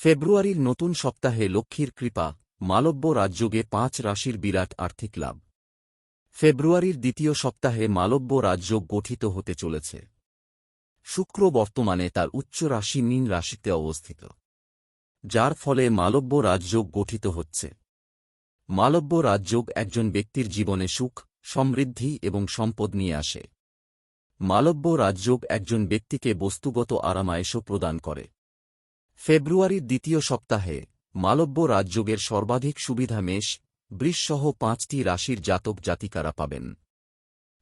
ফেব্রুয়ারির নতুন সপ্তাহে লক্ষ্মীর কৃপা, মালব্য রাজযোগে ৫ রাশির বিরাট আর্থিক লাভ। ফেব্রুয়ারির দ্বিতীয় সপ্তাহে মালব্য রাজযোগ গঠিত হতে চলেছে। শুক্র বর্তমানে তার উচ্চ রাশি মীন রাশিতে অবস্থিত, যার ফলে মালব্য রাজযোগ গঠিত হচ্ছে। মালব্য রাজযোগ একজন ব্যক্তির জীবনে সুখ, সমৃদ্ধি এবং সম্পদ নিয়ে আসে। মালব্য রাজযোগ একজন ব্যক্তিকে বস্তুগত আরামায়েশও প্রদান করে। ফেব্রুয়ারির দ্বিতীয় সপ্তাহে মালব্য রাজযোগের সর্বাধিক সুবিধা মেষ, বৃষ-সহ ৫টি রাশির জাতক জাতিকারা পাবেন।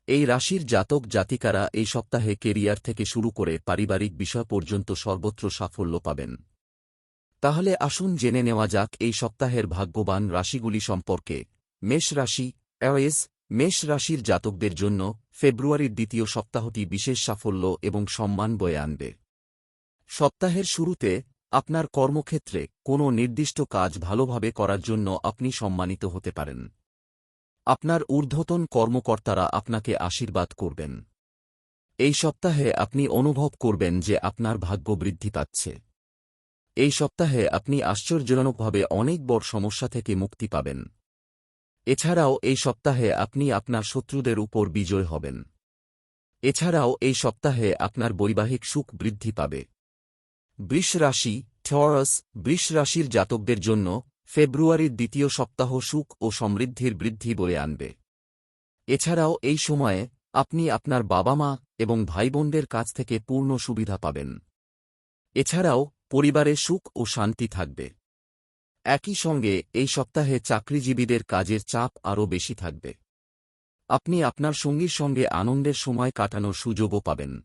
এই রাশির জাতক জাতিকারা এই সপ্তাহে কেরিয়ার থেকে শুরু করে পারিবারিক বিষয় পর্যন্ত সর্বত্র সাফল্য পাবেন। তাহলে আসুন জেনে নেওয়া যাক এই সপ্তাহের ভাগ্যবান রাশিগুলি সম্পর্কে। মেষ রাশি। অ্যাওয়েজ, মেষ রাশির জাতকদের জন্য ফেব্রুয়ারির দ্বিতীয় সপ্তাহটি বিশেষ সাফল্য এবং সম্মান বয়ে আনবে। সপ্তাহের শুরুতে আপনার কর্মক্ষেত্রে কোনো নির্দিষ্ট কাজ ভালোভাবে করার জন্য আপনি সম্মানিত হতে পারেন। আপনার ঊর্ধ্বতন কর্মকর্তারা আপনাকে আশীর্বাদ করবেন। এই সপ্তাহে আপনি অনুভব করবেন যে আপনার ভাগ্য বৃদ্ধি পাচ্ছে। এই সপ্তাহে আপনি আশ্চর্যজনকভাবে অনেক বড় সমস্যা থেকে মুক্তি পাবেন। এছাড়াও এই সপ্তাহে আপনি আপনার শত্রুদের উপর বিজয় হবেন। এছাড়াও এই সপ্তাহে আপনার বৈবাহিক সুখ বৃদ্ধি পাবে। বৃষ রাশি। টরাস, বৃষ রাশির জাতকদের জন্য ফেব্রুয়ারির দ্বিতীয় সপ্তাহ সুখ ও সমৃদ্ধির বৃদ্ধি বয়ে আনবে। এছাড়াও এই সময়ে আপনি আপনার বাবা-মা এবং ভাইবোনদের কাছ থেকে পূর্ণ সুবিধা পাবেন। এছাড়াও পরিবারে সুখ ও শান্তি থাকবে। একই সঙ্গে এই সপ্তাহে চাকরিজীবীদের কাজের চাপ আরও বেশি থাকবে। আপনি আপনার সঙ্গীর সঙ্গে আনন্দের সময় কাটানোর সুযোগও পাবেন।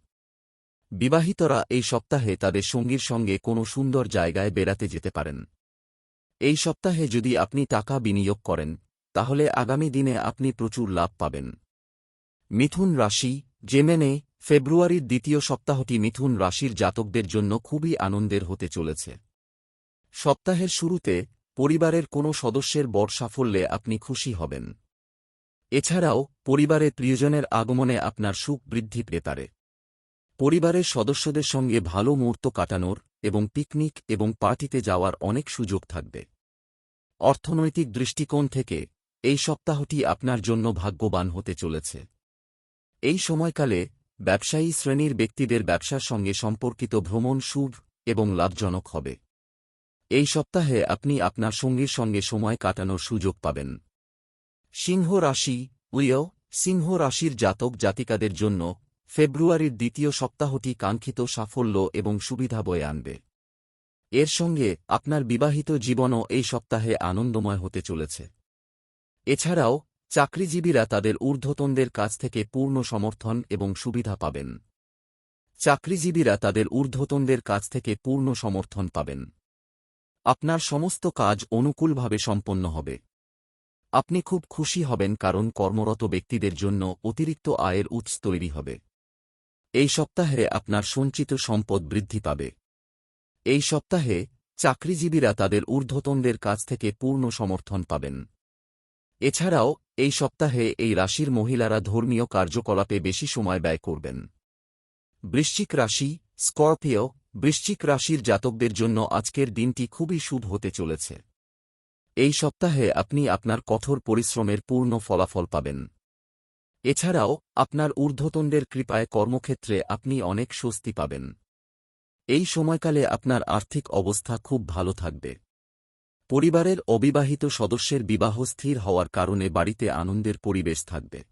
বিবাহিতরা এই সপ্তাহে তাদের সঙ্গীর সঙ্গে কোনো সুন্দর জায়গায় বেড়াতে যেতে পারেন। এই সপ্তাহে যদি আপনি টাকা বিনিয়োগ করেন, তাহলে আগামী দিনে আপনি প্রচুর লাভ পাবেন। মিথুন রাশি। জেমেনে, ফেব্রুয়ারির দ্বিতীয় সপ্তাহটি মিথুন রাশির জাতকদের জন্য খুবই আনন্দের হতে চলেছে। সপ্তাহের শুরুতে পরিবারের কোনো সদস্যের বড় সাফল্যে আপনি খুশি হবেন। এছাড়াও পরিবারের প্রিয়জনের আগমনে আপনার সুখ বৃদ্ধি পেতে পারে। পরিবারের সদস্যদের সঙ্গে ভালো মুহূর্ত কাটানোর এবং পিকনিক এবং পার্টিতে যাওয়ার অনেক সুযোগ থাকবে। অর্থনৈতিক দৃষ্টিকোণ থেকে এই সপ্তাহটি আপনার জন্য ভাগ্যবান হতে চলেছে। এই সময়কালে ব্যবসায়ী শ্রেণীর ব্যক্তিদের ব্যবসার সঙ্গে সম্পর্কিত ভ্রমণ শুভ এবং লাভজনক হবে। এই সপ্তাহে আপনি আপনার সঙ্গীর সঙ্গে সময় কাটানোর সুযোগ পাবেন। সিংহ রাশি। উইয়, সিংহ রাশির জাতক জাতিকাদের জন্য ফেব্রুয়ারির দ্বিতীয় সপ্তাহটি কাঙ্ক্ষিত সাফল্য এবং সুবিধা বয়ে আনবে। এর সঙ্গে আপনার বিবাহিত জীবনও এই সপ্তাহে আনন্দময় হতে চলেছে। এছাড়াও চাকরিজীবীরা তাদের ঊর্ধ্বতনদের কাছ থেকে পূর্ণ সমর্থন এবং সুবিধা পাবেন। চাকরিজীবীরা তাদের ঊর্ধ্বতনদের কাছ থেকে পূর্ণ সমর্থন পাবেন। আপনার সমস্ত কাজ অনুকূলভাবে সম্পন্ন হবে। আপনি খুব খুশি হবেন কারণ কর্মরত ব্যক্তিদের জন্য অতিরিক্ত আয়ের উৎস তৈরি হবে। এই সপ্তাহে আপনার সঞ্চিত সম্পদ বৃদ্ধি পাবে। এই সপ্তাহে চাকরিজীবীরা তাদের ঊর্ধ্বতনদের কাছ থেকে পূর্ণ সমর্থন পাবেন। এছাড়াও এই সপ্তাহে এই রাশির মহিলারা ধর্মীয় কার্যকলাপে বেশি সময় ব্যয় করবেন। বৃশ্চিক রাশি। স্করপিও, বৃশ্চিক রাশির জাতকদের জন্য আজকের দিনটি খুবই শুভ হতে চলেছে। এই সপ্তাহে আপনি আপনার কঠোর পরিশ্রমের পূর্ণ ফলাফল পাবেন। এছাড়াও আপনার ঊর্ধ্বতনদের কৃপায় কর্মক্ষেত্রে আপনি অনেক স্বস্তি পাবেন। এই সময়কালে আপনার আর্থিক অবস্থা খুব ভালো থাকবে। পরিবারের অবিবাহিত সদস্যের বিবাহ স্থির হওয়ার কারণে বাড়িতে আনন্দের পরিবেশ থাকবে।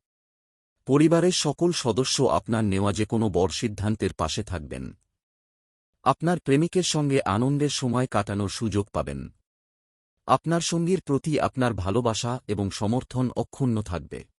পরিবারের সকল সদস্য আপনার নেওয়া যে কোনো বড় সিদ্ধান্তের পাশে থাকবেন। আপনার প্রেমিকের সঙ্গে আনন্দের সময় কাটানোর সুযোগ পাবেন। আপনার সঙ্গীর প্রতি আপনার ভালোবাসা এবং সমর্থন অক্ষুণ্ণ থাকবে।